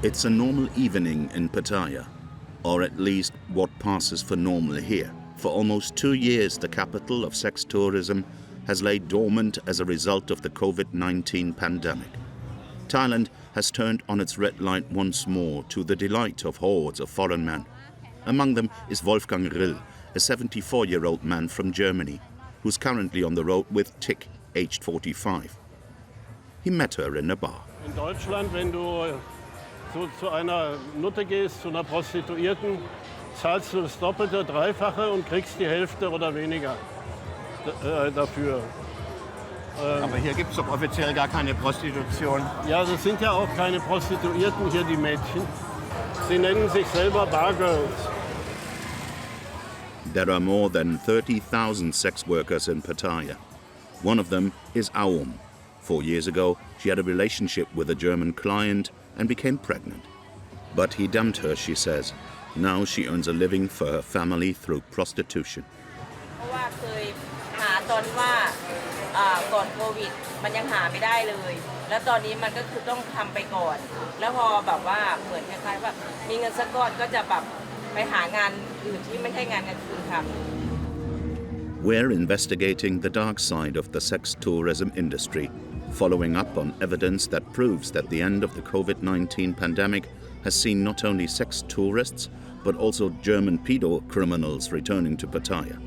It's a normal evening in Pattaya, or at least what passes for normal here. For almost 2 years, the capital of sex tourism has laid dormant as a result of the COVID-19 pandemic. Thailand has turned on its red light once more to the delight of hordes of foreign men. Among them is Wolfgang Rill, a 74-year-old man from Germany, who's currently on the road with Tick, aged 45. He met her in a bar. In Deutschland, wenn du zu einer Nutte gehst, zu einer Prostituierten, zahlst du das Doppelte, Dreifache und kriegst die Hälfte oder weniger dafür. Aber hier gibt es doch offiziell gar keine Prostitution. Ja, das sind ja auch keine Prostituierten hier, die Mädchen. Sie nennen sich selber Bargirls. There are more than 30,000 sex workers in Pattaya. One of them is Aum. 4 years ago, she had a relationship with a German client and became pregnant. But he dumped her, she says. Now she earns a living for her family through prostitution. เพราะว่าเคยหาตอนว่าก่อนโควิดมันยังหาไม่ได้เลยแล้วตอนนี้มันก็คือต้องทำไปก่อนแล้วพอแบบว่าเหมือนคล้ายๆว่ามีเงินสักก้อนก็จะแบบไปหางานอื่นที่ไม่ใช่งานกลางคืนทำ We're investigating the dark side of the sex tourism industry, following up on evidence that proves that the end of the COVID-19 pandemic has seen not only sex tourists, but also German pedo-criminals returning to Pattaya.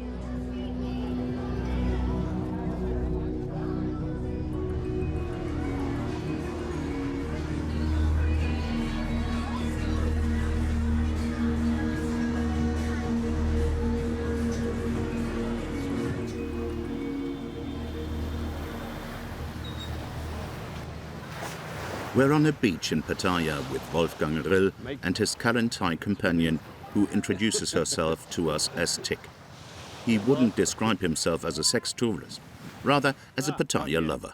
We're on a beach in Pattaya with Wolfgang Rill and his current Thai companion, who introduces herself to us as Tick. He wouldn't describe himself as a sex tourist, rather as a Pattaya lover.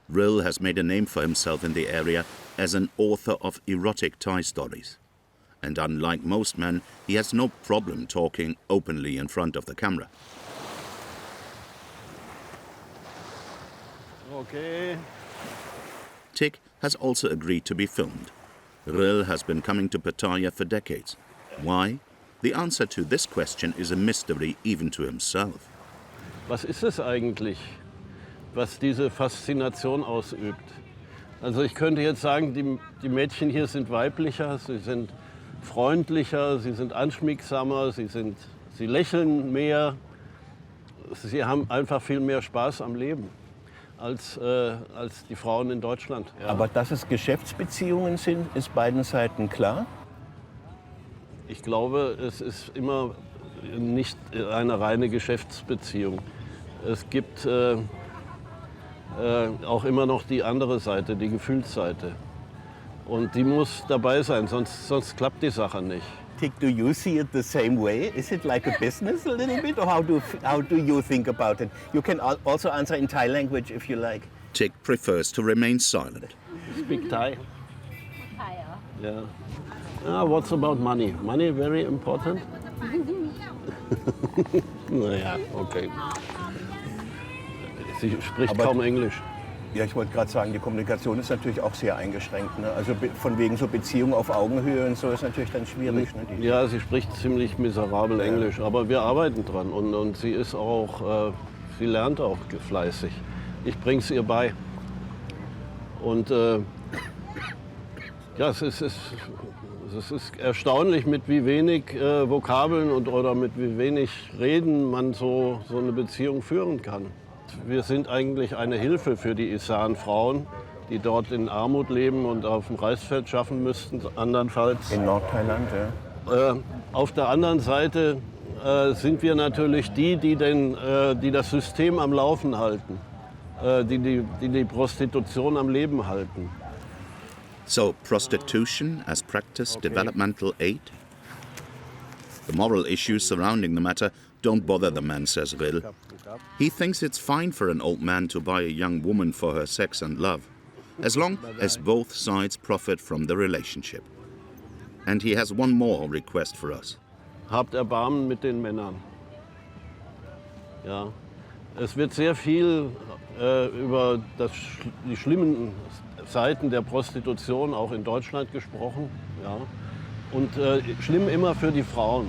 Rill has made a name for himself in the area as an author of erotic Thai stories. And unlike most men, he has no problem talking openly in front of the camera. Okay. Tick has also agreed to be filmed. Rill has been coming to Pattaya for decades. Why? The answer to this question is a mystery even to himself. Was ist es eigentlich, was diese Faszination ausübt? Also ich könnte jetzt sagen, die Mädchen hier sind weiblicher, sie sind freundlicher, sie sind anschmiegsamer, sie lächeln mehr, sie haben einfach viel mehr Spaß am Leben als die Frauen in Deutschland. Ja. Aber dass es Geschäftsbeziehungen sind, ist beiden Seiten klar? Ich glaube, es ist immer nicht eine reine Geschäftsbeziehung. Es gibt auch immer noch die andere Seite, die Gefühlsseite. Und die muss dabei sein, sonst klappt die Sache nicht. Tick, do you see it the same way? Is it like a business a little bit, or how do you think about it? You can also answer in Thai language if you like. Tick prefers to remain silent. Speak Thai? Thai Yeah. What's about money? Money very important? Naja, okay. Sie spricht kaum Englisch. Ja, ich wollte gerade sagen, die Kommunikation ist natürlich auch sehr eingeschränkt. Ne? Also von wegen so Beziehung auf Augenhöhe und so ist natürlich dann schwierig. Ne? Ja, sie spricht ziemlich miserabel Englisch, aber wir arbeiten dran und sie ist auch, sie lernt auch fleißig. Ich bringe es ihr bei. Und ja, es ist erstaunlich, mit wie wenig Vokabeln oder mit wie wenig Reden man so eine Beziehung führen kann. Wir sind eigentlich eine Hilfe für die Isan-Frauen, die dort in Armut leben und auf dem Reisfeld schaffen müssten, andernfalls. In Nordthailand, ja. Auf der anderen Seite sind wir natürlich die das System am Laufen halten, die Prostitution am Leben halten. So, prostitution as practice, developmental aid? The moral issues surrounding the matter don't bother the man, says Rill. He thinks it's fine for an old man to buy a young woman for her sex and love, as long as both sides profit from the relationship. And he has one more request for us. Habt Erbarmen mit den Männern. Ja. Es wird sehr viel über die schlimmen Seiten der Prostitution auch in Deutschland gesprochen. Ja. Und schlimm immer für die Frauen.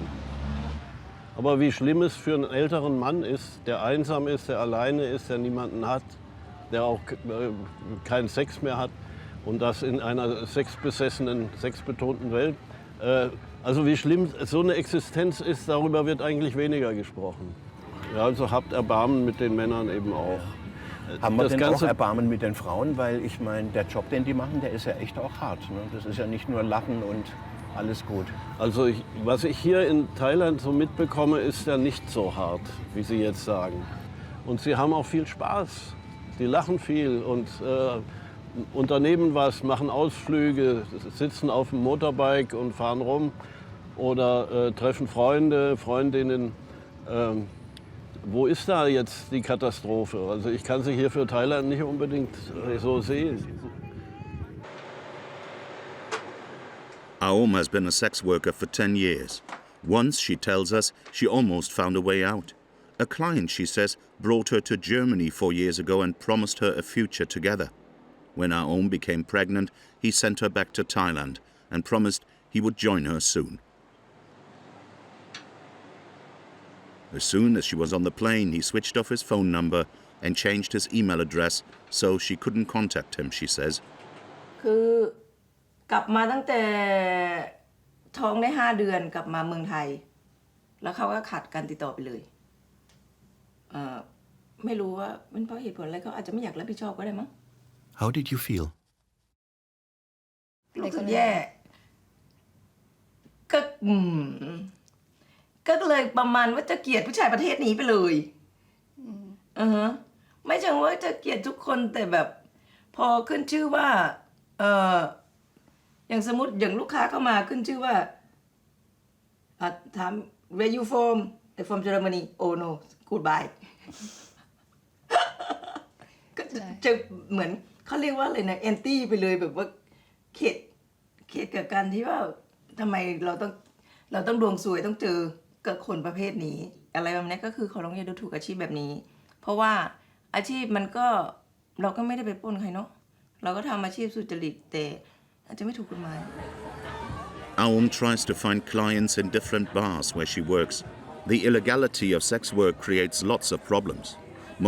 Aber wie schlimm es für einen älteren Mann ist, der einsam ist, der alleine ist, der niemanden hat, der auch keinen Sex mehr hat und das in einer sexbesessenen, sexbetonten Welt. Also wie schlimm so eine Existenz ist, darüber wird eigentlich weniger gesprochen. Ja, also habt Erbarmen mit den Männern eben auch. Haben wir denn auch Erbarmen mit den Frauen? Weil ich meine, der Job, den die machen, der ist ja echt auch hart. Ne? Das ist ja nicht nur Lachen und alles gut. Also was ich hier in Thailand so mitbekomme, ist ja nicht so hart, wie Sie jetzt sagen. Und sie haben auch viel Spaß. Die lachen viel und unternehmen was, machen Ausflüge, sitzen auf dem Motorbike und fahren rum oder treffen Freunde, Freundinnen. Wo ist da jetzt die Katastrophe? Also ich kann sie hier für Thailand nicht unbedingt so sehen. Aum has been a sex worker for 10 years. Once, she tells us, she almost found a way out. A client, she says, brought her to Germany 4 years ago and promised her a future together. When Aum became pregnant, he sent her back to Thailand and promised he would join her soon. As soon as she was on the plane, he switched off his phone number and changed his email address so she couldn't contact him, she says. คือกลับมาตั้งแต่ท้องได้5 เดือนกลับมาเมืองไทยแล้วเขาก็ขาดการติดต่อไปเลยไม่รู้ว่าเป็นเพราะเหตุผลอะไรเขาอาจจะไม่อยากรับผิดชอบก็ได้มั้ง How did you feel? รู้สึกแย่ก็เลยประมาณว่าจะเกลียดผู้ชายประเทศนี้ไปเลยไม่ใช่ว่าจะเกลียดทุกคนแต่แบบพอขึ้นชื่อว่าอย่างสมมติอย่างลูกค้าเข้ามาขึ้นชื่อว่าถาม where you from Germany oh no goodbye ก็จะเหมือนเขาเรียกว่าอะไรนะแอนตี้ไปเลยแบบว่าเข็ดกับการที่ว่าทำไมเราต้องดวงซวยต้องเจอกับคนประเภทนี้อะไรแบบนี้ก็คือเขาต้องอย่าดูถูกอาชีพแบบนี้เพราะว่าอาชีพมันก็เราก็ไม่ได้ไปปล้นใครเนาะเราก็ทำอาชีพสุจริตแต่อาจจะไม่ถูกกฎหมาย Aum tries to find clients in different bars where she works. The illegality of sex work creates lots of problems.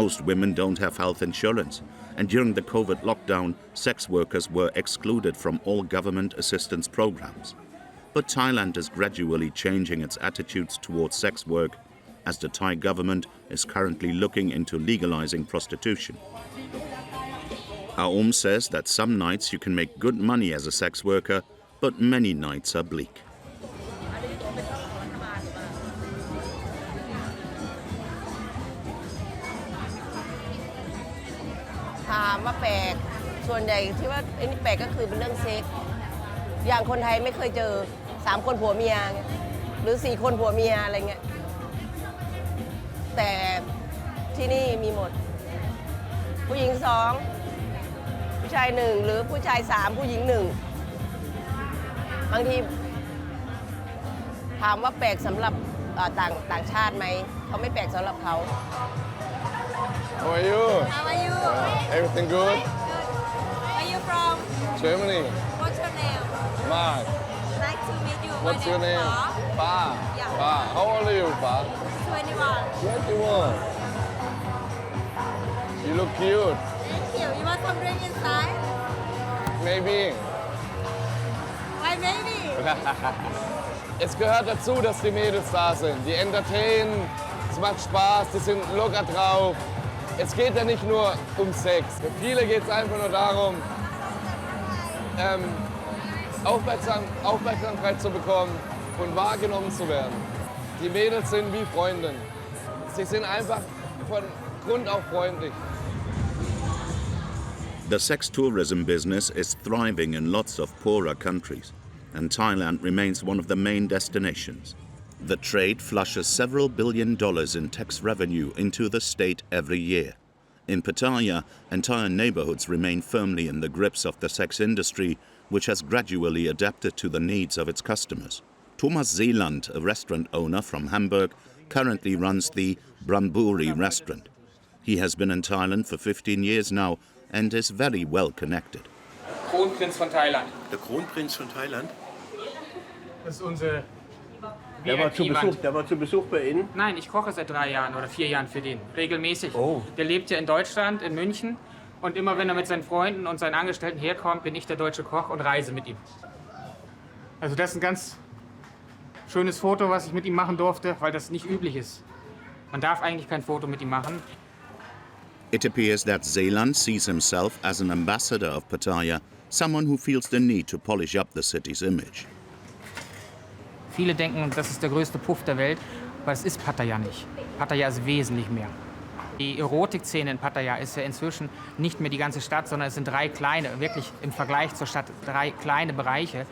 Most women don't have health insurance, and during the COVID lockdown, sex workers were excluded from all government assistance programs. But Thailand is gradually changing its attitudes towards sex work, as the Thai government is currently looking into legalizing prostitution. Aum says that some nights you can make good money as a sex worker, but many nights are bleak. ถามว่าแปลกส่วนใหญ่ที่ว่าไอ้นี่แปลกก็คือเป็นเรื่องเซ็กอย่างคนไทยไม่เคยเจอ3 คนผัวเมียหรือ4 คนผัวเมียอะไรเงี้ยแต่ที่นี่มีหมดผู้หญิง2ผู้ชาย1หรือผู้ชาย3ผู้หญิง1บางทีถามว่าแปลกสำหรับต่างชาติไหมเขาไม่แปลกสำหรับเขา How are you? How are you? Everything good? Where are you from? Germany. What's your name? Mark. Nice to meet you. What's My your name? Is Fa. Yeah. Fa. How old are you, Fa? 21. 21. You look cute. Thank you. You want some drink inside? Maybe. Why maybe? Es gehört dazu, dass die Mädels da sind. Die entertainen, es macht Spaß, die sind locker drauf. Es geht ja nicht nur um Sex. Für viele geht es einfach nur darum, Aufmerksamkeit zu bekommen und wahrgenommen zu werden. Die Mädels sind wie Freundinnen. Sie sind einfach von Grund auf freundlich. The sex tourism business is thriving in lots of poorer countries, and Thailand remains one of the main destinations. The trade flushes several $1 billion in tax revenue into the state every year. In Pattaya, entire neighborhoods remain firmly in the grips of the sex industry, which has gradually adapted to the needs of its customers. Thomas Zeeland, a restaurant owner from Hamburg, currently runs the Bramburi restaurant. He has been in Thailand for 15 years now and is very well connected. Kronprinz von Thailand. Der Kronprinz von Thailand? Das ist unser Der war zu Besuch bei Ihnen? Nein, ich koche seit 3 Jahren oder 4 Jahren für den, regelmäßig. Oh. Der lebt ja in Deutschland, in München. Und immer wenn er mit seinen Freunden und seinen Angestellten herkommt, bin ich der deutsche Koch und reise mit ihm. Also das ist ein ganz schönes Foto, was ich mit ihm machen durfte, weil das nicht üblich ist. Man darf eigentlich kein Foto mit ihm machen. It appears that Zeeland sees himself as an ambassador of Pattaya, someone who feels the need to polish up the city's image. Viele denken, das ist der größte Puff der Welt, aber es ist Pattaya nicht. Pattaya ist wesentlich mehr. Die Erotikszene in Pattaya ist ja inzwischen nicht mehr die ganze Stadt, sondern es sind 3 kleine, wirklich im Vergleich zur Stadt 3 kleine Bereiche.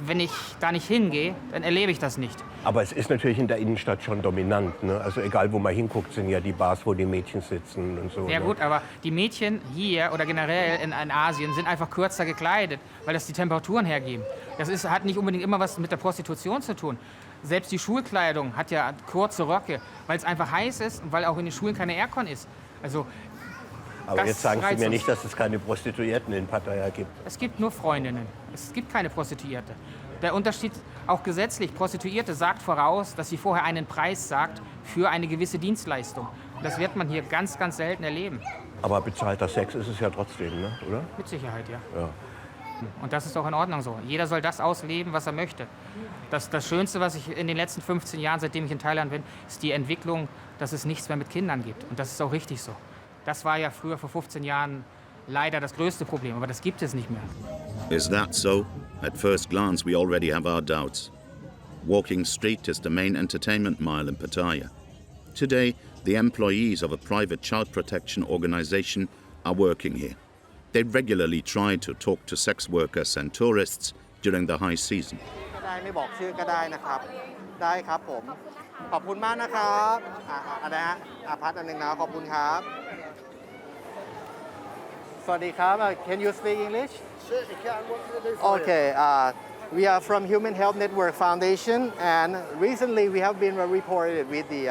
Wenn ich da nicht hingehe, dann erlebe ich das nicht. Aber es ist natürlich in der Innenstadt schon dominant. Ne? Also egal, wo man hinguckt, sind ja die Bars, wo die Mädchen sitzen und so. Ja ne? gut, aber die Mädchen hier oder generell in Asien sind einfach kürzer gekleidet, weil das die Temperaturen hergeben. Das hat nicht unbedingt immer was mit der Prostitution zu tun. Selbst die Schulkleidung hat ja kurze Röcke, weil es einfach heiß ist und weil auch in den Schulen keine Aircon ist. Also, aber jetzt sagen Sie mir nicht, dass es keine Prostituierten in Pattaya gibt. Es gibt nur Freundinnen. Es gibt keine Prostituierte. Der Unterschied, auch gesetzlich, Prostituierte sagt voraus, dass sie vorher einen Preis sagt für eine gewisse Dienstleistung. Das wird man hier ganz, ganz selten erleben. Aber bezahlter Sex ist es ja trotzdem, ne? Oder? Mit Sicherheit, ja. Ja. Und das ist auch in Ordnung so. Jeder soll das ausleben, was er möchte. Das Schönste, was ich in den letzten 15 Jahren, seitdem ich in Thailand bin, ist die Entwicklung, dass es nichts mehr mit Kindern gibt. Und das ist auch richtig so. Das war ja früher vor 15 Jahren leider das größte Problem, aber das gibt es nicht mehr. Is that so? At first glance, we already have our doubts. Walking Street is the main entertainment mile in Pattaya. Today, the employees of a private child protection organization are working here. They regularly try to talk to sex workers and tourists during the high season. ไม่บอกชื่อก็ได้นะครับได้ครับผมขอบคุณมากนะครับอะไรฮะพัดอันหนึ่งนะขอบคุณครับสวัสดีครับ Can you speak English? Certainly can. What can I do for you? Okay, we are from Human Health Network Foundation, and recently we have been reported with the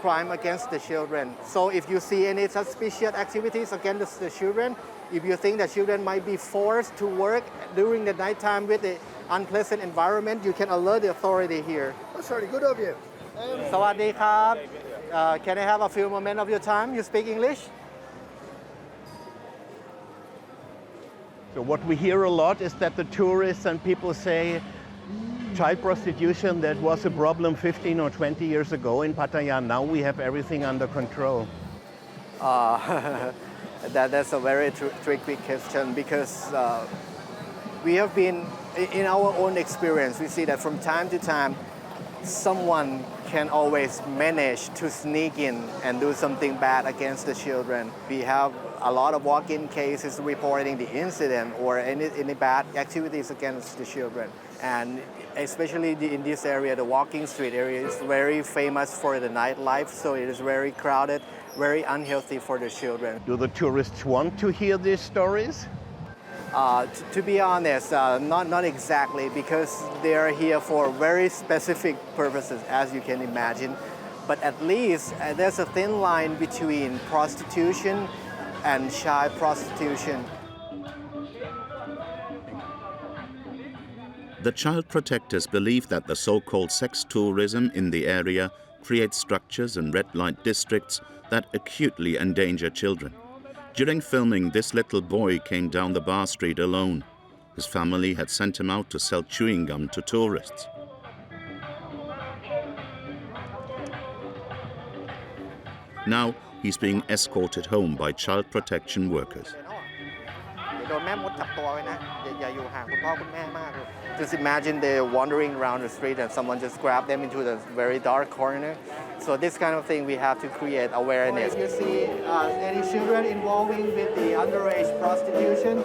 crime against the children. So if you see any suspicious activities against the children, if you think that children might be forced to work during the nighttime with the unpleasant environment, you can alert the authority here. That's very good of you. สวัสดีครับ Can I have a few moments of your time? You speak English? So what we hear a lot is that the tourists and people say child prostitution, that was a problem 15 or 20 years ago in Pattaya. Now we have everything under control. That's a very tricky question because we have been, in our own experience, we see that from time to time, someone can always manage to sneak in and do something bad against the children. We have a lot of walk-in cases reporting the incident or any bad activities against the children. And especially in this area, the walking street area is very famous for the nightlife, so it is very crowded, very unhealthy for the children. Do the tourists want to hear these stories? To be honest, not exactly, because they are here for very specific purposes, as you can imagine. But at least there's a thin line between prostitution and child prostitution. The child protectors believe that the so-called sex tourism in the area creates structures and red light districts that acutely endanger children. During filming, this little boy came down the bar street alone. His family had sent him out to sell chewing gum to tourists. Now he's being escorted home by child protection workers. Just imagine they're wandering around the street and someone just grabbed them into the very dark corner. So this kind of thing we have to create awareness. If you see any children involving with the underage prostitution,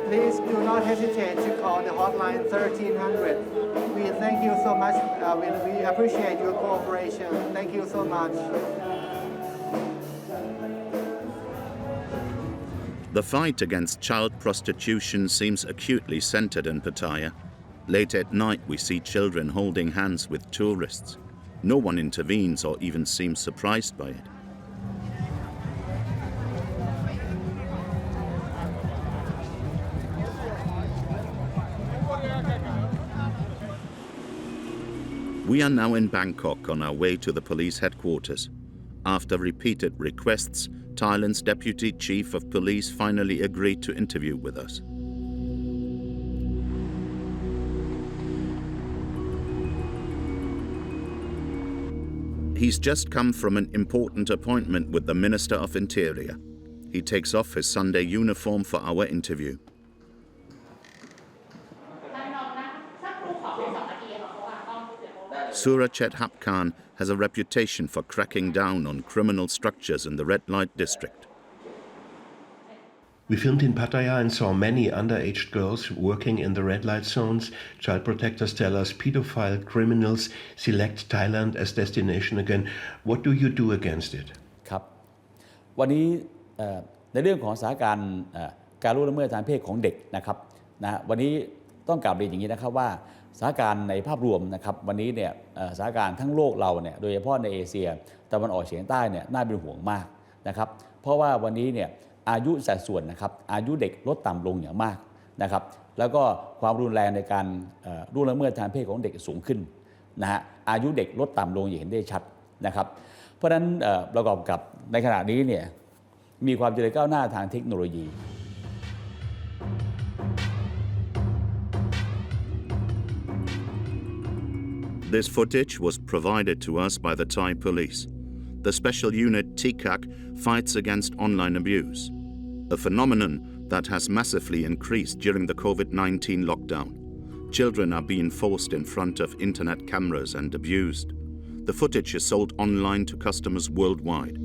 please do not hesitate to call the hotline 1300. We thank you so much. We appreciate your cooperation. Thank you so much. The fight against child prostitution seems acutely centered in Pattaya. Late at night, we see children holding hands with tourists. No one intervenes or even seems surprised by it. We are now in Bangkok on our way to the police headquarters. After repeated requests, Thailand's Deputy Chief of Police finally agreed to interview with us. He's just come from an important appointment with the Minister of Interior. He takes off his Sunday uniform for our interview. Surachet Hapkan has a reputation for cracking down on criminal structures in the red light district. We filmed in Pattaya and saw many underage girls working in the red light zones. Child protectors tell us pedophile criminals select Thailand as destination again. What do you do against it? ครับวันนี้ในเรื่องของสถานการณ์การล่วงละเมิดทางเพศของเด็กนะครับวันนี้ต้องกลับเรียนอย่างนี้นะครับว่าสถานการณ์ในภาพรวมนะครับวันนี้เนี่ยสถานการณ์ทั้งโลกเราเนี่ยโดยเฉพาะในเอเชียตะวันออกเฉียงใต้เนี่ยน่าเป็นห่วงมากนะครับเพราะว่าวันนี้เนี่ยอายุสัดส่วนนะครับอายุเด็กลดต่ำลงอย่างมากนะครับแล้วก็ความรุนแรงในการล่วงละเมิดทางเพศของเด็กสูงขึ้นนะฮะอายุเด็กลดต่ำลงอย่างเห็นได้ชัดนะครับเพราะฉะนั้นประกอบกับในขณะนี้เนี่ยมีความเจริญก้าวหน้าทางเทคโนโลยี This footage was provided to us by the Thai police. The special unit TICAC fights against online abuse, a phenomenon that has massively increased during the COVID-19 lockdown. Children are being forced in front of internet cameras and abused. The footage is sold online to customers worldwide.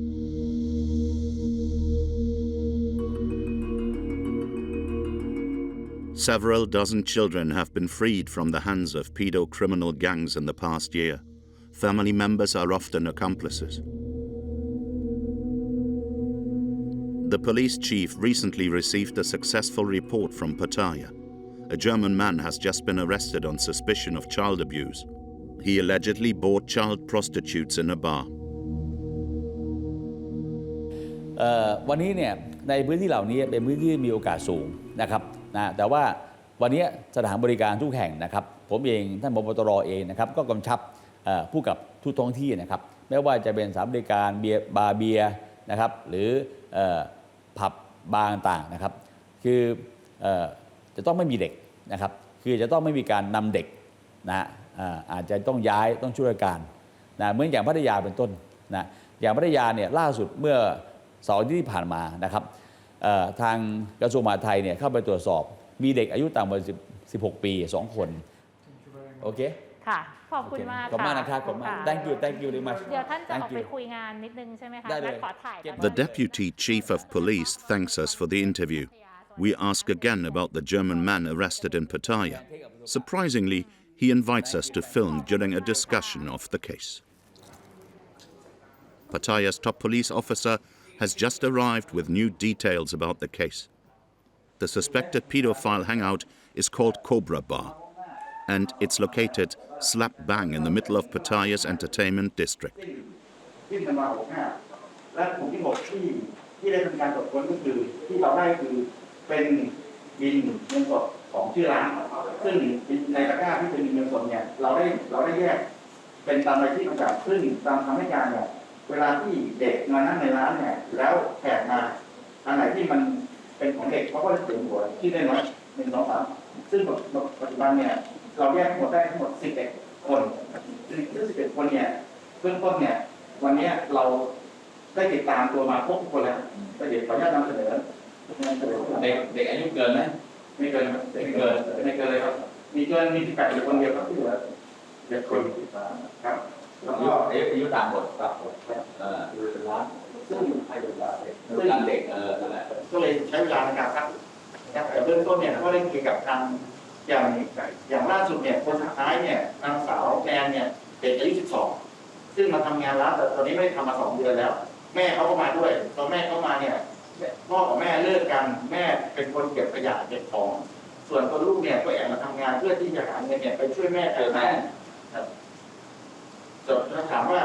Several dozen children have been freed from the hands of pedo-criminal gangs in the past year. Family members are often accomplices. The police chief recently received a successful report from Pattaya. A German man has just been arrested on suspicion of child abuse. He allegedly bought child prostitutes in a bar. วันนี้เนี่ยในพื้นที่เหล่านี้เป็นพื้นที่ที่มีโอกาสสูงนะครับแต่ว่าวันนี้สถานบริการทุกแห่งนะครับผมเองท่านผบ.ตร.เองนะครับก็กำชับผู้กับทุกท้องที่นะครับไม่ว่าจะเป็นสถานบริการบาร์เบียร์นะครับหรือผับบาร์ต่างๆนะครับคือจะต้องไม่มีเด็กนะครับคือจะต้องไม่มีการนำเด็กนะอาจจะต้องย้ายต้องช่วยการเหมือนอย่างพัทยาเป็นต้นอย่างพัทยาเนี่ยล่าสุดเมื่อเสาร์ที่ผ่านมานะครับทางกระทรวงมหาดไทยเนี่ยเข้าไปตรวจสอบมีเด็กอายุต่ำกว่า16 ปี2 คนโอเคค่ะขอบคุณมาก ขอบคุณมากนะครับขอบคุณมาก thank you very much เดี๋ยวท่านจะออกไปคุยงานนิดนึงใช่ไหมคะงั้นขอถ่าย The Deputy Chief of Police thanks us for the interview. We ask again about the German man arrested in Pattaya. Surprisingly, he invites us to film during a discussion of the case. Pattaya's top police officer has just arrived with new details about the case. The suspected pedophile hangout is called Cobra Bar, and it's located slap bang in the middle of Pattaya's entertainment district. และกลุ่มที่6ที่ได้ทำการตรวจค้นก็คือที่เราได้คือเป็นบินเงินสดของชื่อร้านซึ่งในตะกร้าที่เป็นเงินสดเนี่ยเราได้แยกเป็นตามรายที่กำกับซึ่งตามคำให้การเนี่ยเวลาที่เด็กมานั่งในร้านเนี่ยแล้วแขกมาอันไหนที่มันเป็นของเด็กเขาก็จะเขียนหัวที่ได้น้อย1 2 3ซึ่งปัจจุบันเนี่ยเราแยกทั้งหมดได้ทั้งหมด11 คนซึ่ง11 คนเนี่ยเบื้องต้นเนี่ยวันนี้เราได้ติดตามตัวมาครบทุกคนแล้วเดี๋ยวขออนุญาตนำเสนอเด็กอายุเกินไหมไม่เกินเลยครับมีเกินมี18 คนเดียวครับที่เหลือ7 คนครับแล้วก็อายุต่างหมดครับเป็นล้านซึ่งอายุเด็กก็เลยใช้เวลาในการครับแต่เบื้องต้นเนี่ยก็ได้คุยกับทางอย่างล่าสุดเนี่ยคนสุดท้ายเนี่ยนางสาวแนนเนี่ยเด็กอายุ12ซึ่งมาทำงานร้านแต่ตอนนี้ไม่ได้ทำมา2 เดือนแล้วแม่เขาก็มาด้วยตอนแม่เขามาเนี่ยพ่อกับแม่เลิกกันแม่เป็นคนเก็บขยะเก็บของส่วนตัวลูกเนี่ยก็แอบมาทำงานเพื่อที่จะหาเงินเนี่ยไปช่วยแม่เจอแม่จะถามว่า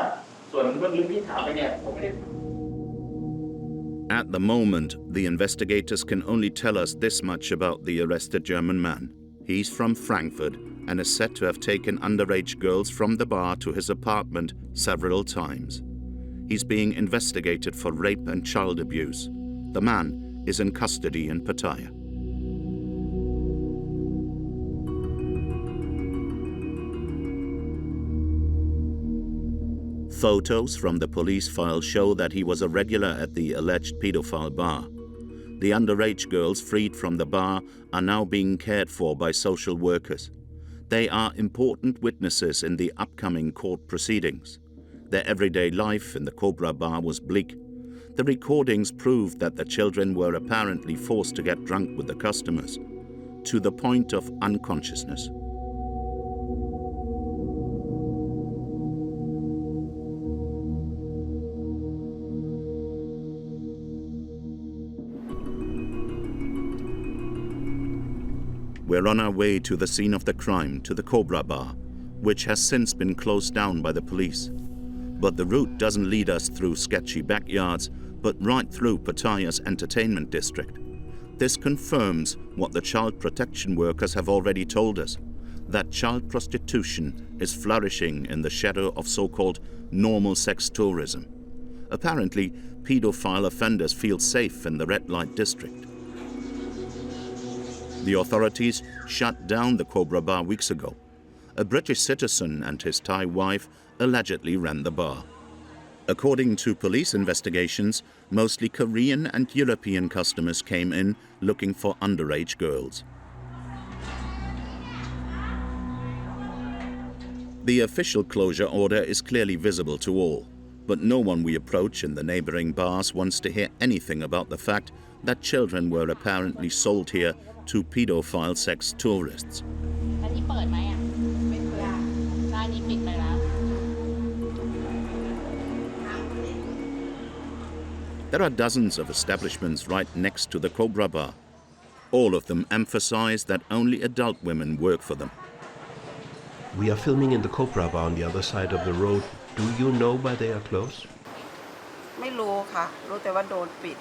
ส่วนเรื่องลึกที่ถามไปเนี่ยผมไม่ได้ At the moment, the investigators can only tell us this much about the arrested German man. He's from Frankfurt and is said to have taken underage girls from the bar to his apartment several times. He's being investigated for rape and child abuse. The man is in custody in Pattaya. Photos from the police file show that he was a regular at the alleged pedophile bar. The underage girls freed from the bar are now being cared for by social workers. They are important witnesses in the upcoming court proceedings. Their everyday life in the Cobra Bar was bleak. The recordings proved that the children were apparently forced to get drunk with the customers, to the point of unconsciousness. We're on our way to the scene of the crime, to the Cobra Bar, which has since been closed down by the police. But the route doesn't lead us through sketchy backyards, but right through Pattaya's entertainment district. This confirms what the child protection workers have already told us, that child prostitution is flourishing in the shadow of so-called normal sex tourism. Apparently, pedophile offenders feel safe in the red light district. The authorities shut down the Cobra Bar weeks ago. A British citizen and his Thai wife allegedly ran the bar. According to police investigations, mostly Korean and European customers came in looking for underage girls. The official closure order is clearly visible to all, but no one we approach in the neighboring bars wants to hear anything about the fact that children were apparently sold here to pedophile sex tourists. There are dozens of establishments right next to the Cobra Bar. All of them emphasize that only adult women work for them. We are filming in the Cobra Bar on the other side of the road. Do you know why they are closed? ไม่รู้ค่ะรู้แต่ว่าโดนปิด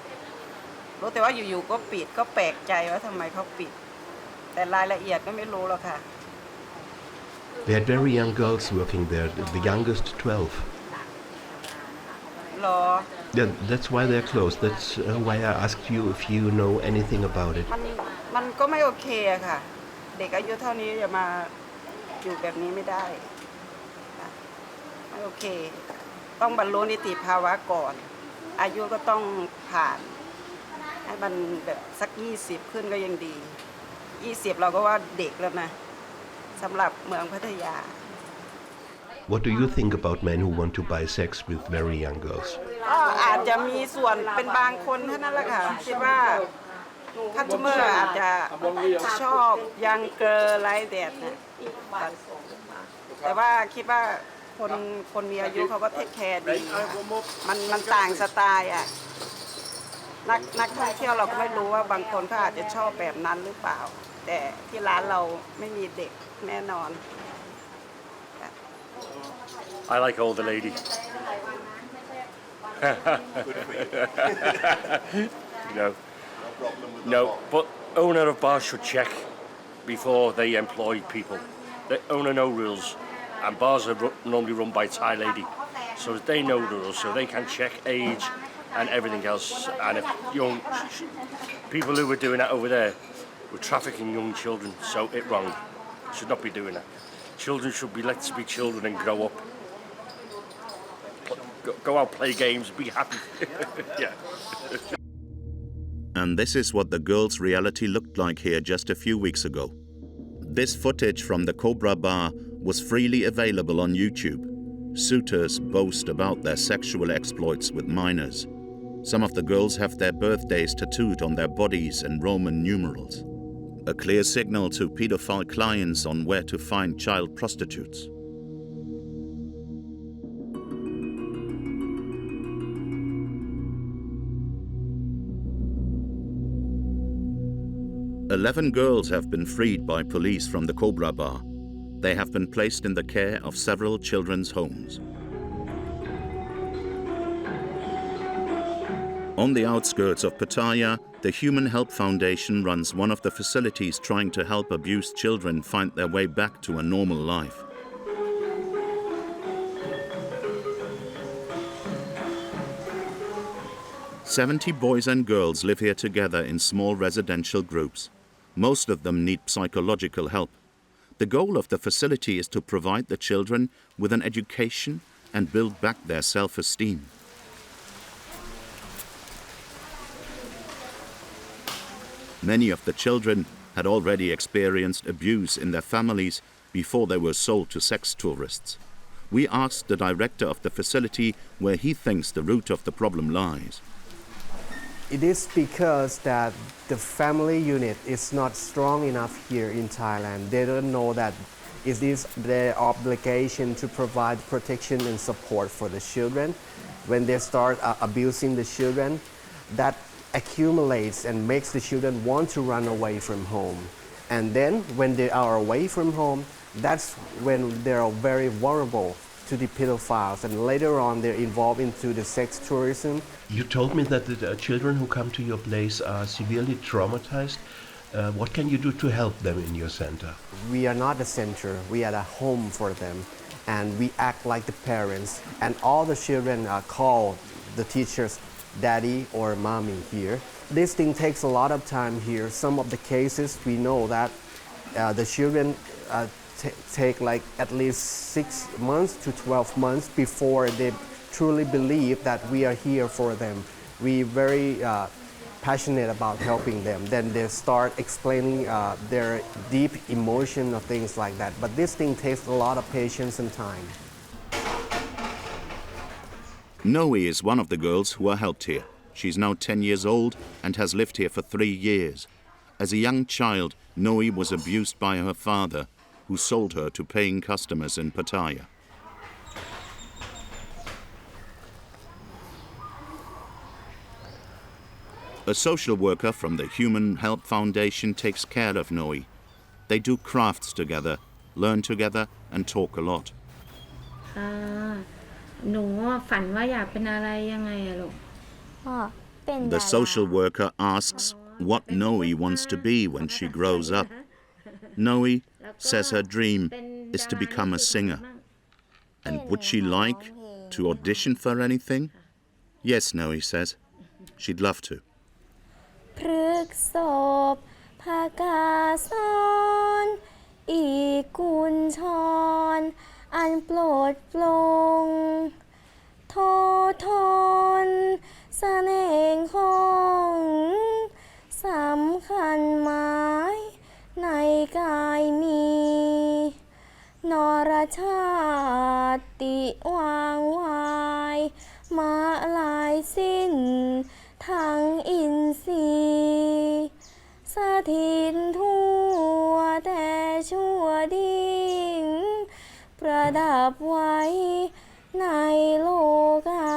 รู้แต่ว่าอยู่ๆก็ปิดก็แปลกใจว่าทำไมเขาปิดแต่รายละเอียดก็ไม่รู้หรอกค่ะ They had very young girls working there, the youngest 12. รอ Yeah, that's why they're closed. That's why I asked you if you know anything about it. มันก็ไม่โอเคอะค่ะเด็กอายุเท่านี้จะมาอยู่แบบนี้ไม่ได้ไม่โอเคต้องบรรลุนิติภาวะก่อนอายุก็ต้องผ่านให้มันแบบสัก20ขึ้นก็ยังดี20เราก็ว่าเด็กแล้วนะสำหรับเมืองพัทยา What do you think about men who want to buy sex with very young girls? ก็อาจจะมีส่วนเป็นบางคนเท่านั้นแหละค่ะคิดว่าคัสเตอร์อาจจะชอบยังเกิร์ลไลท์แดดนะแต่ว่าคิดว่าคนมีอายุเขาก็เทคแคร์ดีมันต่างสไตล์อ่ะนักท่องเที่ยวเราก็ไม่รู้ว่าบางคนเขาอาจจะชอบแบบนั้นหรือเปล่าแต่ที่ร้านเราไม่มีเด็กแน่นอน I like older lady. No, but owner of bars should check before they employ people. The owner knows rules, and bars are normally run by Thai lady, so they know the rules, so they can check age and everything else. And if young people who were doing that over there were trafficking young children, so it's wrong. Should not be doing that. Children should be let to be children and grow up. Go out, play games, be happy. Yeah. And this is what the girls' reality looked like here just a few weeks ago. This footage from the Cobra Bar was freely available on YouTube. Suitors boast about their sexual exploits with minors. Some of the girls have their birthdays tattooed on their bodies in Roman numerals. A clear signal to pedophile clients on where to find child prostitutes. "11 girls have been freed by police from the Cobra Bar. They have been placed in the care of several children's homes. On the outskirts of Pattaya, the Human Help Foundation runs one of the facilities trying to help abused children find their way back to a normal life. "70 boys and girls live here together in small residential groups. Most of them need psychological help. The goal of the facility is to provide the children with an education and build back their self-esteem." Many of the children had already experienced abuse in their families before they were sold to sex tourists. We asked the director of the facility where he thinks the root of the problem lies. It is because that the family unit is not strong enough here in Thailand. They don't know that it is their obligation to provide protection and support for the children. When they start abusing the children, that accumulates and makes the children want to run away from home. And then when they are away from home, that's when they are very vulnerable to the pedophiles, and later on they're involved into the sex tourism. You told me that the children who come to your place are severely traumatized. What can you do to help them in your center? We are not a center, we are a home for them, and we act like the parents, and all the children call the teachers daddy or mommy here. This thing takes a lot of time here. Some of the cases we know that the children take like at least 6 months to 12 months before they truly believe that we are here for them. We're very passionate about helping them. Then they start explaining their deep emotion or things like that. But this thing takes a lot of patience and time. Noe is one of the girls who are helped here. She's now 10 years old and has lived here for 3 years. As a young child, Noe was abused by her father, who sold her to paying customers in Pattaya. A social worker from the Human Help Foundation takes care of Noe. They do crafts together, learn together, and talk a lot. The social worker asks what Noe wants to be when she grows up. Noe says her dream is to become a singer. And would she like to audition for anything? Yes, Noe says. She'd love to. พฤกษบภากาสอนอีกุญชรอันโปรดปลงโททนเสน่ห์ของสำคัญหมายในกายมีนรชาติวางวายมาลายสิ้นทั้งอินทรีย์สถิตทั่วแต่ชั่วดิ่งประดับไว้ในโลกา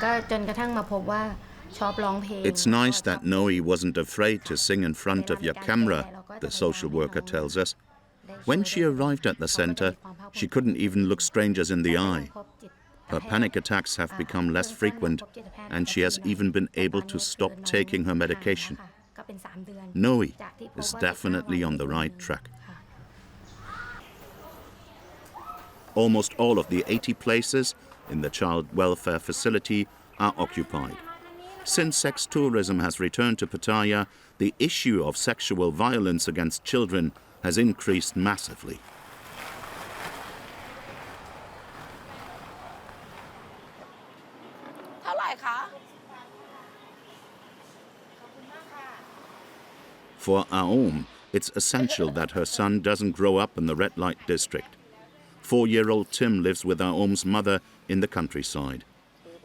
ก็จนกระทั่งมาพบว่าชอบร้องเพลง It's nice that Noe wasn't afraid to sing in front of your camera, the social worker tells us. When she arrived at the center, she couldn't even look strangers in the eye. Her panic attacks have become less frequent, and she has even been able to stop taking her medication. Noe is definitely on the right track. Almost all of the 80 places in the child welfare facility are occupied. Since sex tourism has returned to Pattaya, the issue of sexual violence against children has increased massively. For Aom, it's essential that her son doesn't grow up in the red light district. 4-year-old Tim lives with Aom's mother in the countryside.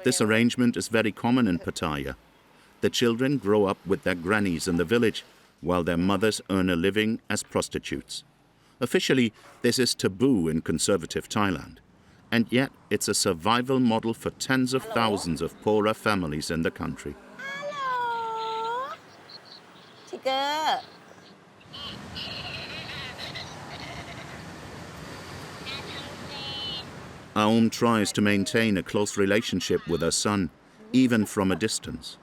This arrangement is very common in Pattaya. The children grow up with their grannies in the village, while their mothers earn a living as prostitutes. Officially, this is taboo in conservative Thailand. And yet, it's a survival model for tens of thousands of poorer families in the country. Aum tries to maintain a close relationship with her son, even from a distance.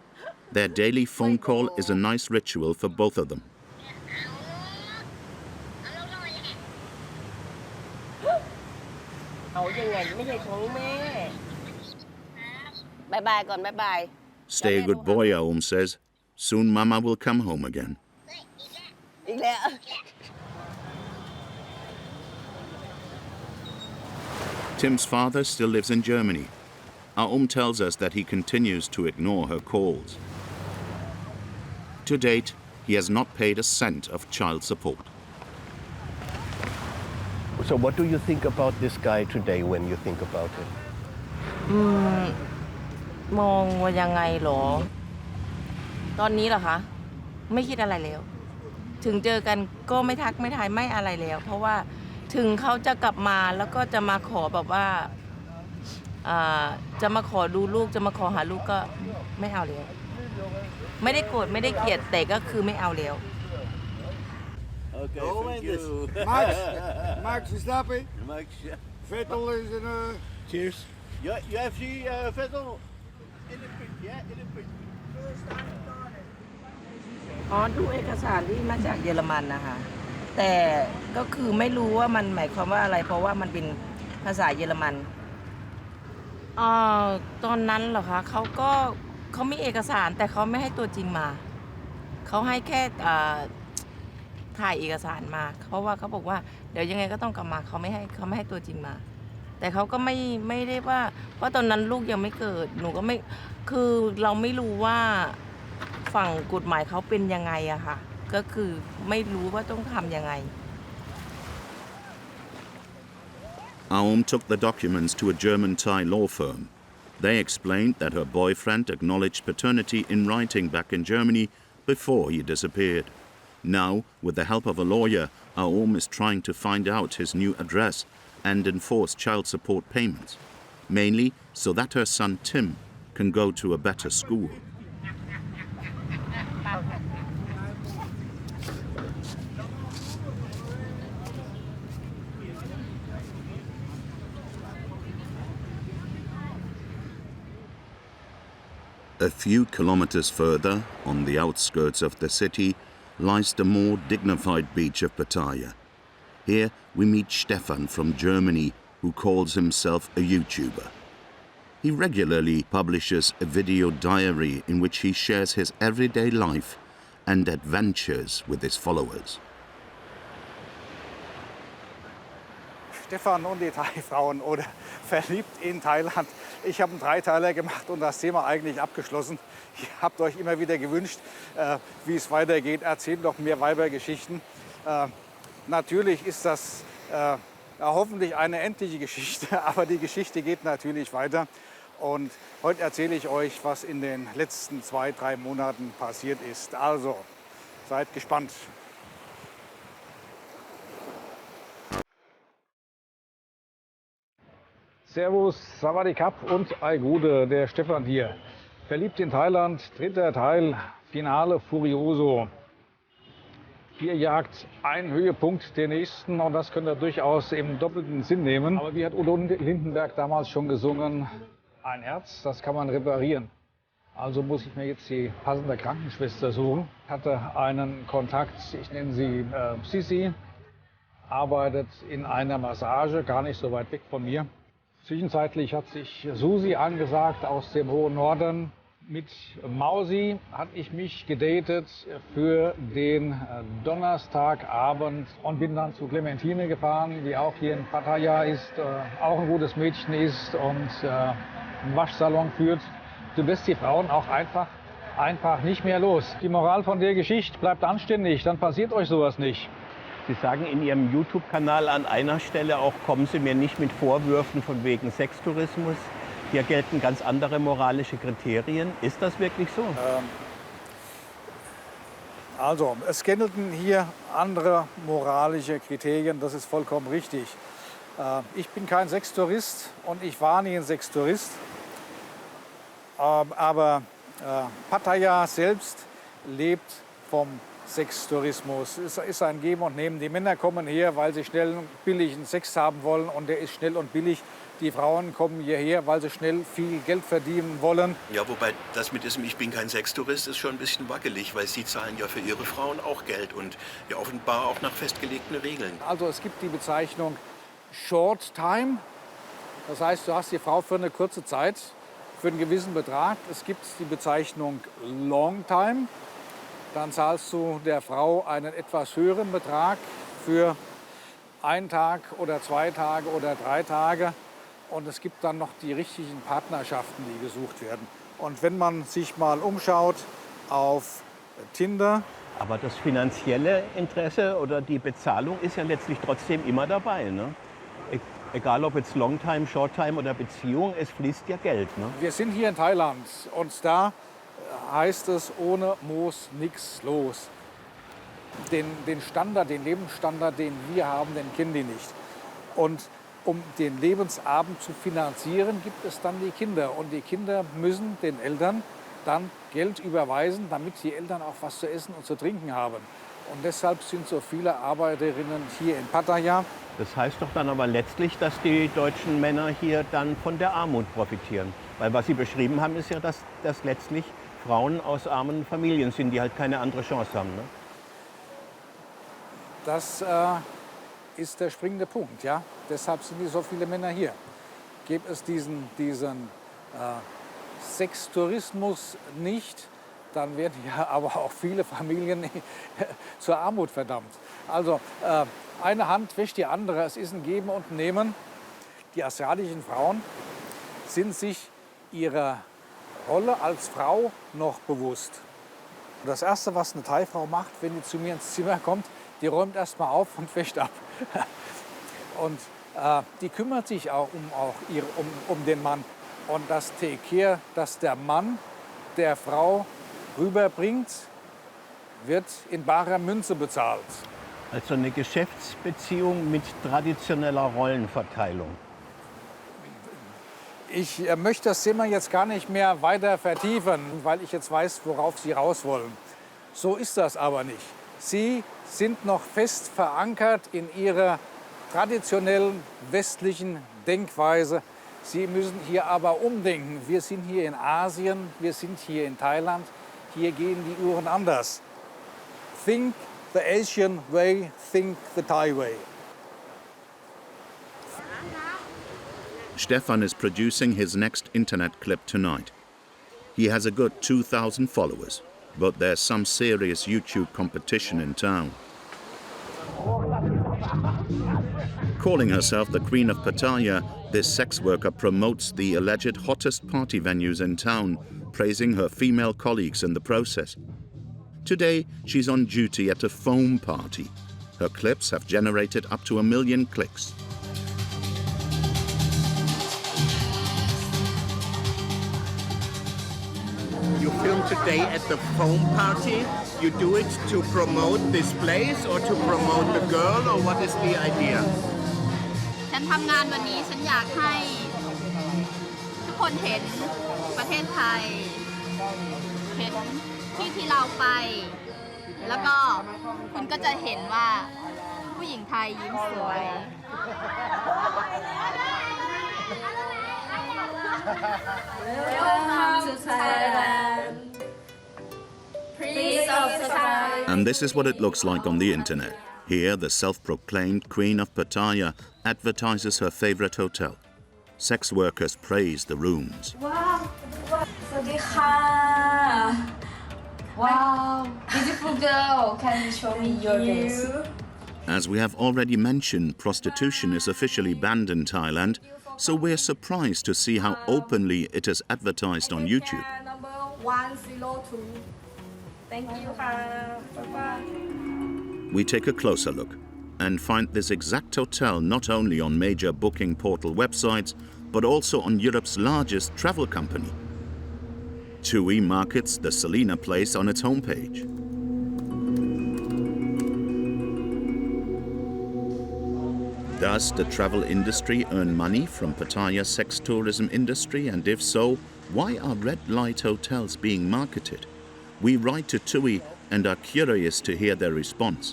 Their daily phone call is a nice ritual for both of them. เอายังไงไม่ใช่ของแม่บายบายก่อนบายบาย Stay a good boy, Aum says. Soon Mama will come home again. อีกแล้ว Tim's father still lives in Germany. Aum tells us that he continues to ignore her calls. To date, he has not paid a cent of child support. So what do you think about this guy today when you think about it? มองว่ายังไงหรอตอนนี้เหรอคะไม่คิดอะไรแล้วถึงเจอกันก็ไม่ทักไม่ทายไม่อะไรแล้วเพราะว่าถึงเขาจะกลับมาแล้วก็จะมาขอแบบว่าจะมาขอดูลูกจะมาขอหาลูกก็ไม่เอาแล้วไม่ได้โกรธไม่ได้เกลียดแต่ก็คือไม่เอาแล้ว Okay, thank you. Max is happy. Max, yeah. Vettel is in a... Cheers. You have the Vettel in the pit, yeah? In the pit. อ๋อดูเอกสารที่มาจากเยอรมันนะคะแต่ก็คือไม่รู้ว่ามันหมายความว่าอะไรเพราะว่ามันเป็นภาษาเยอรมันตอนนั้นเหรอคะเขามีเอกสารแต่เขาไม่ให้ตัวจริงมาเขาให้แค่ถ่ายเอกสารมาเพราะว่าเขาบอกว่าเดี๋ยวยังไงก็ต้องกลับมาเขาไม่ให้ตัวจริงมาแต่เขาก็ไม่ได้ว่าเพราะตอนนั้นลูกยังไม่เกิดหนูก็ไม่คือเราไม่รู้ว่าฝั่งกฎหมายเขาเป็นยังไงอะค่ะก็คือไม่รู้ว่าต้องทำยังไง Aum took the documents to a German Thai law firm. They explained that her boyfriend acknowledged paternity in writing back in Germany before he disappeared. Now, with the help of a lawyer, Aum is trying to find out his new address and enforce child support payments, mainly so that her son Tim can go to a better school. A few kilometers further, on the outskirts of the city, lies the more dignified beach of Pattaya. Here we meet Stefan from Germany, who calls himself a YouTuber. He regularly publishes a video diary in which he shares his everyday life and adventures with his followers. Stefan und die Thai-Frauen oder verliebt in Thailand. Ich habe einen Dreiteiler gemacht und das Thema eigentlich abgeschlossen. Ihr habt euch immer wieder gewünscht, wie es weitergeht. Erzählt doch mehr Weibergeschichten. Natürlich ist das hoffentlich eine endliche Geschichte, aber die Geschichte geht natürlich weiter. Und heute erzähle ich euch, was in den letzten 2-3 Monaten passiert ist. Also, seid gespannt. Servus, Sawadikap und Aigude, der Stefan hier. Verliebt in Thailand, dritter Teil, Finale Furioso. Hier jagt ein Höhepunkt den nächsten und das könnt ihr durchaus im doppelten Sinn nehmen. Aber wie hat Udo Lindenberg damals schon gesungen, ein Herz, das kann man reparieren. Also muss ich mir jetzt die passende Krankenschwester suchen. Ich hatte einen Kontakt, ich nenne sie Sissi, arbeitet in einer Massage, gar nicht so weit weg von mir. Zwischenzeitlich hat sich Susi angesagt aus dem hohen Norden. Mit Mausi hatte ich mich gedatet für den Donnerstagabend und bin dann zu Clementine gefahren, die auch hier in Pattaya ist, auch ein gutes Mädchen ist und einen Waschsalon führt. Du lässt die Frauen auch einfach nicht mehr los. Die Moral von der Geschichte, bleibt anständig, dann passiert euch sowas nicht. Sie sagen in Ihrem YouTube-Kanal an einer Stelle auch, kommen Sie mir nicht mit Vorwürfen von wegen Sextourismus. Hier gelten ganz andere moralische Kriterien. Ist das wirklich so? Also, es gelten hier andere moralische Kriterien, das ist vollkommen richtig. Ich bin kein Sextourist und ich war nie ein Sextourist. Aber Pattaya selbst lebt vom Sextourismus. Es ist ein Geben und Nehmen. Die Männer kommen her, weil sie schnell und billig Sex haben wollen und der ist schnell und billig. Die Frauen kommen hierher, weil sie schnell viel Geld verdienen wollen. Ja, wobei das mit diesem Ich bin kein Sextourist ist schon ein bisschen wackelig, weil sie zahlen ja für ihre Frauen auch Geld und ja offenbar auch nach festgelegten Regeln. Also es gibt die Bezeichnung Short Time. Das heißt, du hast die Frau für eine kurze Zeit, für einen gewissen Betrag. Es gibt die Bezeichnung Long Time. Dann zahlst du der Frau einen etwas höheren Betrag für 1 Tag oder 2 Tage oder 3 Tage. Und es gibt dann noch die richtigen Partnerschaften, die gesucht werden. Und wenn man sich mal umschaut auf Tinder. Aber das finanzielle Interesse oder die Bezahlung ist ja letztlich trotzdem immer dabei. Ne? Egal ob jetzt Longtime, Shorttime oder Beziehung, es fließt ja Geld. Ne? Wir sind hier in Thailand und da heißt es, ohne Moos nichts los. Den Standard, den Lebensstandard, den wir haben, den kennen die nicht. Und um den Lebensabend zu finanzieren, gibt es dann die Kinder. Und die Kinder müssen den Eltern dann Geld überweisen, damit die Eltern auch was zu essen und zu trinken haben. Und deshalb sind so viele Arbeiterinnen hier in Pattaya. Das heißt doch dann aber letztlich, dass die deutschen Männer hier dann von der Armut profitieren. Weil was Sie beschrieben haben, ist ja, dass letztlich Frauen aus armen Familien sind, die halt keine andere Chance haben. Ne? Das ist der springende Punkt. Ja? Deshalb sind so viele Männer hier. Gäbe es diesen Sextourismus nicht, dann werden ja aber auch viele Familien zur Armut verdammt. Also eine Hand wäscht die andere. Es ist ein Geben und Nehmen. Die asiatischen Frauen sind sich ihrer Rolle als Frau noch bewusst. Das Erste, was eine Thai-Frau macht, wenn die zu mir ins Zimmer kommt, die räumt erst mal auf und wäscht ab. Und die kümmert sich auch um den Mann. Und das Take Care, das der Mann der Frau rüberbringt, wird in barer Münze bezahlt. Also eine Geschäftsbeziehung mit traditioneller Rollenverteilung. Ich möchte das Thema jetzt gar nicht mehr weiter vertiefen, weil ich jetzt weiß, worauf Sie raus wollen. So ist das aber nicht. Sie sind noch fest verankert in Ihrer traditionellen westlichen Denkweise. Sie müssen hier aber umdenken. Wir sind hier in Asien, wir sind hier in Thailand. Hier gehen die Uhren anders. Think the Asian way, think the Thai way. Stefan is producing his next internet clip tonight. He has a good 2,000 followers, but there's some serious YouTube competition in town. Calling herself the Queen of Pattaya, this sex worker promotes the alleged hottest party venues in town, praising her female colleagues in the process. Today, she's on duty at a foam party. Her clips have generated up to 1 million clicks. You film today at the foam party. You do it to promote this place or to promote the girl, or what is the idea? ฉันทำงานวันนี้ฉันอยากให้ทุกคนเห็นประเทศไทยเห็นที่เราไปแล้วก็คุณก็จะเห็นว่าผู้หญิงไทยยิ้มสวย Welcome to Thailand. Please subscribe. And this is what it looks like on the internet. Here, the self-proclaimed Queen of Pattaya advertises her favorite hotel. Sex workers praise the rooms. Wow. สวัสดีค่ะ Wow, beautiful girl. Can you show me your dress? As we have already mentioned, prostitution is officially banned in Thailand, so we're surprised to see how openly it is advertised on YouTube. Number 102. Thank you ค่ะ Bye-bye. We take a closer look and find this exact hotel not only on major booking portal websites, but also on Europe's largest travel company. TUI markets the Selina place on its homepage. Does the travel industry earn money from Pattaya's sex tourism industry, and if so, why are red light hotels being marketed? We write to TUI and are curious to hear their response.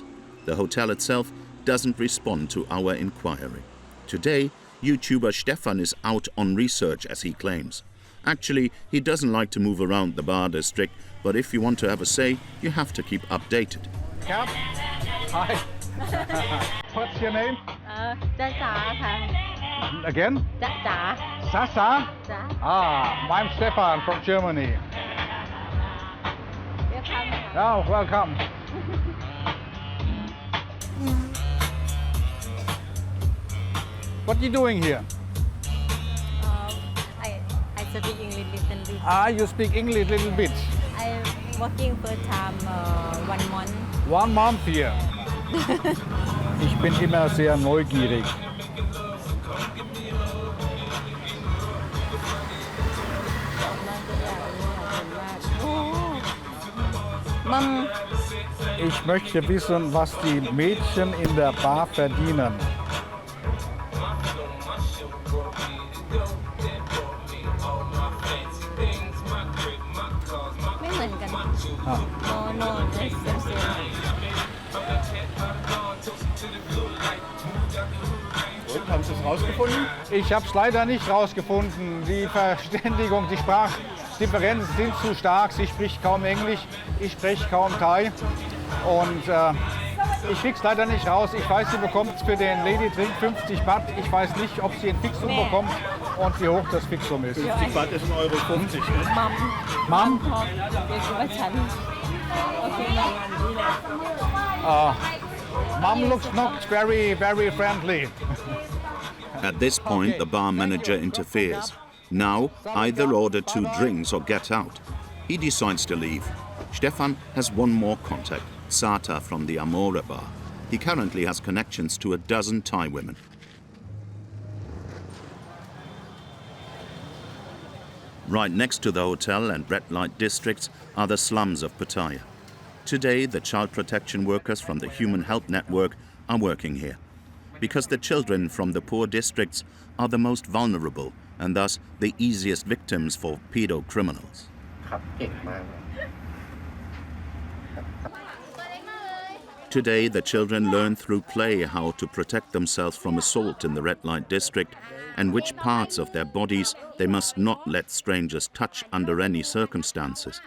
The hotel itself doesn't respond to our inquiry. Today, YouTuber Stefan is out on research, as he claims. Actually, he doesn't like to move around the bar district, but if you want to have a say, you have to keep updated. Cap? Hi. What's your name? Again? Sasa? I'm Stefan from Germany. Oh, welcome. What are you doing here? I speak English little bit. You speak English a little bit. I'm working first time 1 month. 1 month here. Ich bin immer sehr neugierig. Ich möchte wissen, was die Mädchen in der Bar verdienen. Und, haben Sie es rausgefunden? Ich habe es leider nicht rausgefunden. Die Verständigung, die Sprachdifferenzen sind zu stark. Sie spricht kaum Englisch, ich spreche kaum Thai. Und ich krieg's leider nicht raus. Ich weiß, sie bekommt für den Lady Drink 50 Baht. Ich weiß nicht, ob sie ein Fixum bekommt und wie hoch das Fixum ist. 50 Baht ist 1,50 €. Ne? Mom? Mom looks not very, very friendly. At this point, the bar manager interferes. Now, either order 2 drinks or get out. He decides to leave. Stefan has one more contact, Sata from the Cobra Bar. He currently has connections to a dozen Thai women. Right next to the hotel and red light districts are the slums of Pattaya. Today, the child protection workers from the Human Help Network are working here, because the children from the poor districts are the most vulnerable and thus the easiest victims for pedocriminals. Today, the children learn through play how to protect themselves from assault in the red light district and which parts of their bodies they must not let strangers touch under any circumstances.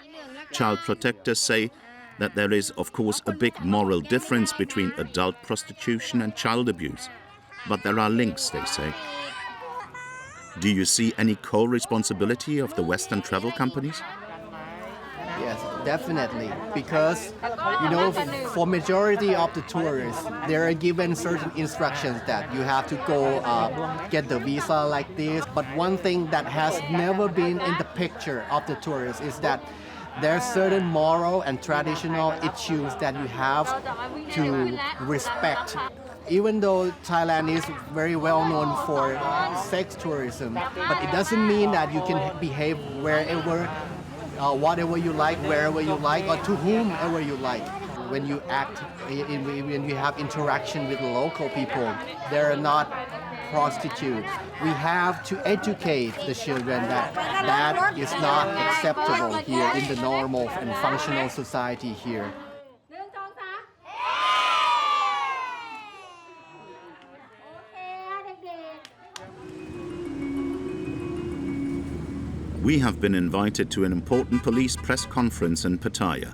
Child protectors say that there is, of course, a big moral difference between adult prostitution and child abuse. But there are links, they say. Do you see any co-responsibility of the Western travel companies? Yes, definitely. Because, you know, for majority of the tourists, they are given certain instructions that you have to go get the visa like this. But one thing that has never been in the picture of the tourists is that there are certain moral and traditional issues that you have to respect. Even though Thailand is very well known for sex tourism, but it doesn't mean that you can behave wherever, whatever you like, wherever you like, or to whomever you like. When you act, when you have interaction with local people, they're not prostitutes. We have to educate the children that that is not acceptable here in the normal and functional society here. We have been invited to an important police press conference in Pattaya.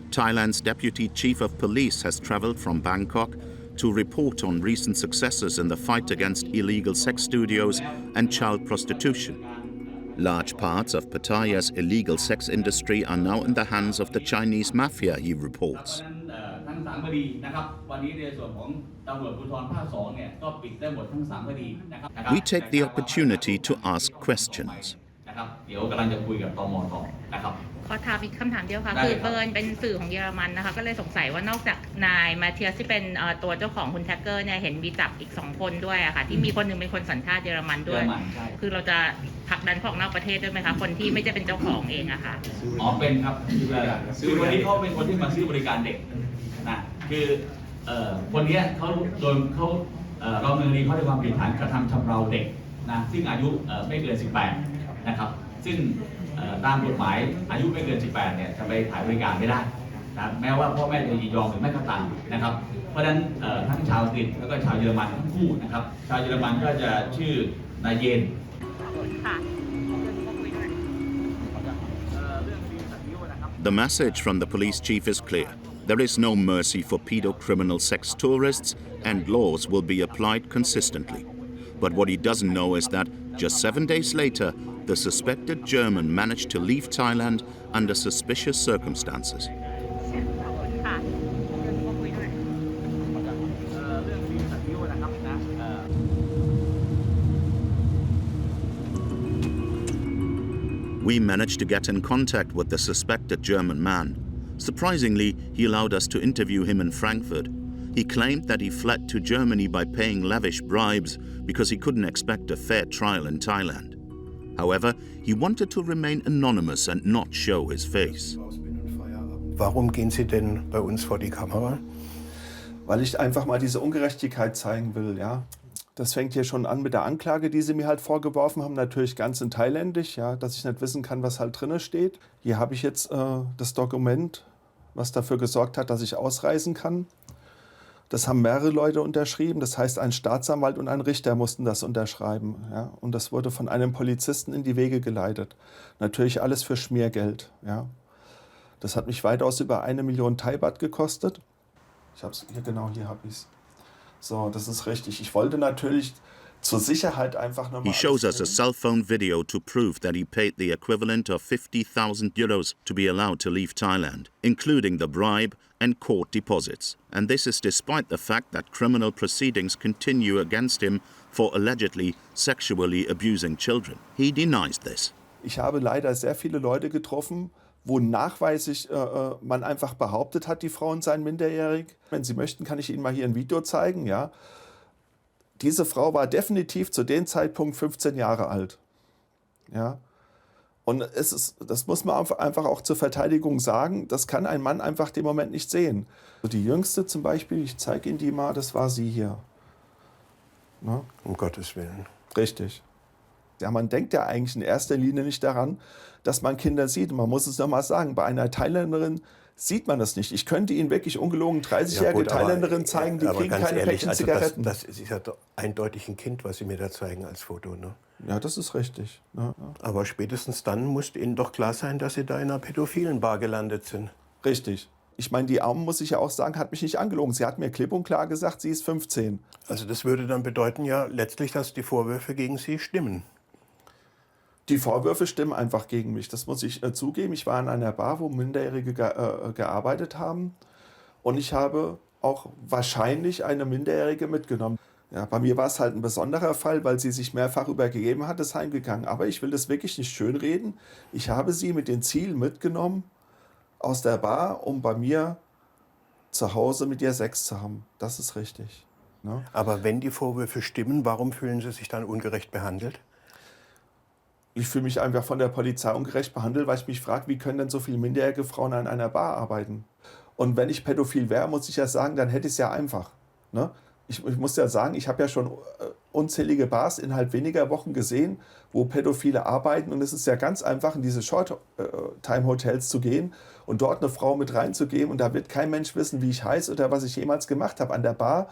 Thailand's Deputy Chief of Police has travelled from Bangkok to report on recent successes in the fight against illegal sex studios and child prostitution. Large parts of Pattaya's illegal sex industry are now in the hands of the Chinese mafia, he reports. We take the opportunity to ask questions. เดี๋ยวกำลังจะคุยกับตม.ต่อนะครับขอถามอีกคำถามเดียวค่ะคือเบิร์นเป็นสื่อของเยอรมันนะคะก็เลยสงสัยว่านอกจากนายมาเทียสที่เป็นตัวเจ้าของคุณแท็กเกอร์เนี่ยเห็นมีจับอีก2คนด้วยอะค่ะที่มีคนหนึ่งเป็นคนสัญชาติเยอรมันด้วยคือเราจะผลักดันของนอกประเทศด้วยไหมคะคนที่ไม่ใช่เป็นเจ้าของเองอะค่ะอ๋อเป็นครับคือวันนี้เขาเป็นคนที่มาซื้อบริการเด็กนะคือคนนี้เขาโดนเขาเราเมืองนี้เขาได้ความผิดฐานกระทำชำเราเด็กนะซึ่งอายุไม่เกิน18นะครับซึ่งตามกฎหมายอายุไม่เกิน18เนี่ยจะไปขายบริการไม่ได้ แม้ว่าพ่อแม่จะยินยอมหรือไม่ก็ตามนะครับเพราะฉะนั้นทั้งชาวอังกฤษแล้วก็ชาวเยอรมันทั้งคู่นะครับชาวเยอรมันก็จะชื่อนายเยน The message from the police chief is clear. There is no mercy for pedocriminal sex tourists, and laws will be applied consistently. But what he doesn't know is that just 7 days later, the suspected German managed to leave Thailand under suspicious circumstances. We managed to get in contact with the suspected German man. Surprisingly, he allowed us to interview him in Frankfurt. He claimed that he fled to Germany by paying lavish bribes because he couldn't expect a fair trial in Thailand. However, he wanted to remain anonymous and not show his face. Warum gehen Sie denn bei uns vor die Kamera? Weil ich einfach mal diese Ungerechtigkeit zeigen will, ja. Das fängt hier schon an mit der Anklage, die sie mir halt vorgeworfen haben, natürlich ganz in Thailändisch, ja, dass ich nicht wissen kann, was halt drinne steht. Hier habe ich jetzt das Dokument, was dafür gesorgt hat, dass ich ausreisen kann. Das haben mehrere Leute unterschrieben, das heißt ein Staatsanwalt und ein Richter mussten das unterschreiben. Ja, und das wurde von einem Polizisten in die Wege geleitet. Natürlich alles für Schmiergeld. Ja. Das hat mich weitaus über 1 Million Thai-Baht gekostet. Ich habe es hier, genau, hier habe ich es. So, das ist richtig. Ich wollte natürlich zur Sicherheit einfach nochmal... He shows us a cell phone video to prove that he paid the equivalent of 50,000 euros to be allowed to leave Thailand, including the bribe and court deposits. And this is despite the fact that criminal proceedings continue against him for allegedly sexually abusing children. He denies this. Ich habe leider sehr viele Leute getroffen, wo nachweislich man einfach behauptet hat, die Frauen seien minderjährig. Wenn Sie möchten, kann ich Ihnen mal hier ein Video zeigen. Ja. Diese Frau war definitiv zu dem Zeitpunkt 15 Jahre alt. Ja. Und das muss man einfach auch zur Verteidigung sagen, das kann ein Mann einfach dem Moment nicht sehen. Die Jüngste zum Beispiel, ich zeige Ihnen die mal, das war sie hier. Na? Um Gottes Willen. Richtig. Ja, man denkt ja eigentlich in erster Linie nicht daran, dass man Kinder sieht. Man muss es nochmal sagen, bei einer Thailänderin sieht man das nicht. Ich könnte Ihnen wirklich ungelogen 30-jährige Thailänderin zeigen, die kriegen keine Päckchen Zigaretten. Das ist ja doch eindeutig ein Kind, was Sie mir da zeigen als Foto. Ne? Ja, das ist richtig. Ja. Aber spätestens dann muss Ihnen doch klar sein, dass Sie da in einer pädophilen Bar gelandet sind. Richtig. Ich meine, die Arme, muss ich ja auch sagen, hat mich nicht angelogen. Sie hat mir klipp und klar gesagt, sie ist 15. Also das würde dann bedeuten ja letztlich, dass die Vorwürfe gegen Sie stimmen. Die Vorwürfe stimmen einfach gegen mich, das muss ich zugeben. Ich war in einer Bar, wo Minderjährige gearbeitet haben und ich habe auch wahrscheinlich eine Minderjährige mitgenommen. Ja, bei mir war es halt ein besonderer Fall, weil sie sich mehrfach übergeben hat, ist heimgegangen. Aber ich will das wirklich nicht schönreden. Ich habe sie mit dem Ziel mitgenommen aus der Bar, um bei mir zu Hause mit ihr Sex zu haben. Das ist richtig. Ne? Aber wenn die Vorwürfe stimmen, warum fühlen Sie sich dann ungerecht behandelt? Ich fühle mich einfach von der Polizei ungerecht behandelt, weil ich mich frage, wie können denn so viele minderjährige Frauen an einer Bar arbeiten? Und wenn ich pädophil wäre, muss ich ja sagen, dann hätte ich es ja einfach. Ne? Ich muss ja sagen, ich habe ja schon unzählige Bars innerhalb weniger Wochen gesehen, wo Pädophile arbeiten. Und es ist ja ganz einfach, in diese Short-Time-Hotels zu gehen und dort eine Frau mit reinzugeben. Und da wird kein Mensch wissen, wie ich heiße oder was ich jemals gemacht habe. An der Bar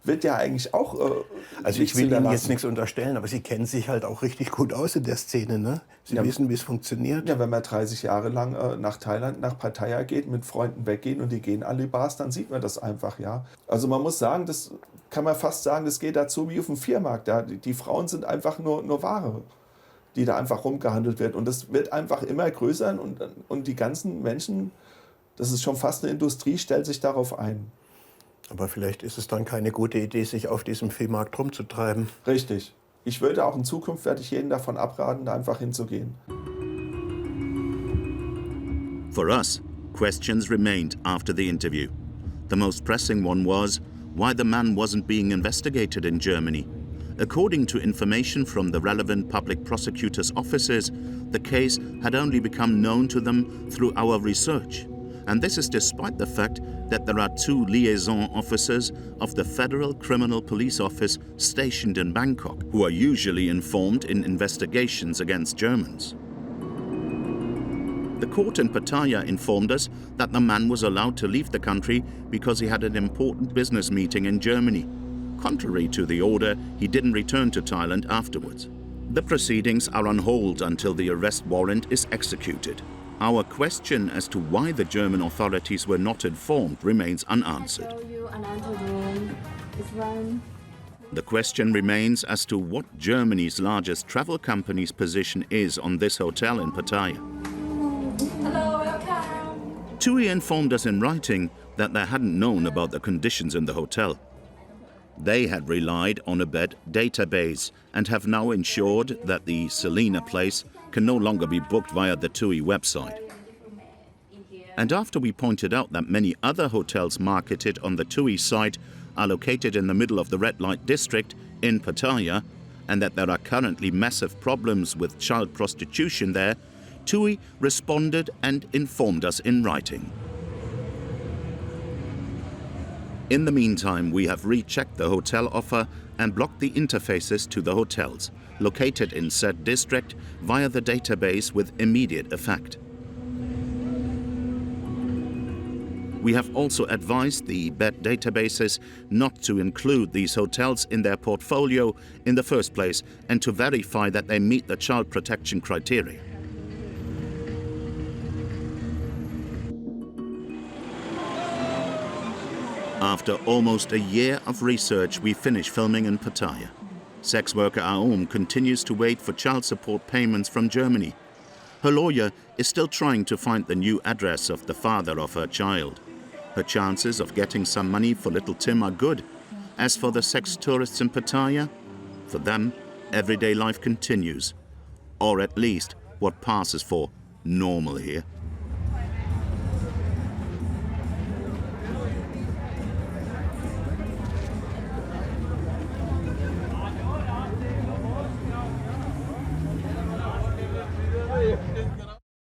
wird ja eigentlich auch... also ich will Ihnen jetzt nichts unterstellen, aber Sie kennen sich halt auch richtig gut aus in der Szene, ne? Sie wissen, wie es funktioniert. Ja, wenn man 30 Jahre lang nach Thailand, nach Pattaya geht, mit Freunden weggehen und die gehen alle Bars, dann sieht man das einfach, ja. Also man muss sagen, das kann man fast sagen, das geht dazu wie auf dem Viermarkt. Ja. Die Frauen sind einfach nur Ware, die da einfach rumgehandelt wird. Und das wird einfach immer größer und die ganzen Menschen, das ist schon fast eine Industrie, stellt sich darauf ein. Aber vielleicht ist es dann keine gute Idee, sich auf diesem Viehmarkt rumzutreiben. Richtig. Ich würde auch in Zukunft, werde ich jeden davon abraten, da einfach hinzugehen. For us, questions remained after the interview. The most pressing one was why the man wasn't being investigated in Germany. According to information from the relevant public prosecutor's offices, the case had only become known to them through our research. And this is despite the fact that there are 2 liaison officers of the Federal Criminal Police Office stationed in Bangkok, who are usually informed in investigations against Germans. The court in Pattaya informed us that the man was allowed to leave the country because he had an important business meeting in Germany. Contrary to the order, he didn't return to Thailand afterwards. The proceedings are on hold until the arrest warrant is executed. Our question as to why the German authorities were not informed remains unanswered. The question remains as to what Germany's largest travel company's position is on this hotel in Pattaya. Hello, welcome. TUI informed us in writing that they hadn't known about the conditions in the hotel. They had relied on a bed database and have now ensured that the Selina place can no longer be booked via the TUI website. And after we pointed out that many other hotels marketed on the TUI site are located in the middle of the red light district in Pattaya, and that there are currently massive problems with child prostitution there, TUI responded and informed us in writing. In the meantime, we have rechecked the hotel offer and blocked the interfaces to the hotels located in said district via the database with immediate effect. We have also advised the bed databases not to include these hotels in their portfolio in the first place and to verify that they meet the child protection criteria. After almost a year of research, we finish filming in Pattaya. Sex worker Aum continues to wait for child support payments from Germany. Her lawyer is still trying to find the new address of the father of her child. Her chances of getting some money for little Tim are good. As for the sex tourists in Pattaya, for them, everyday life continues. Or at least what passes for normal here.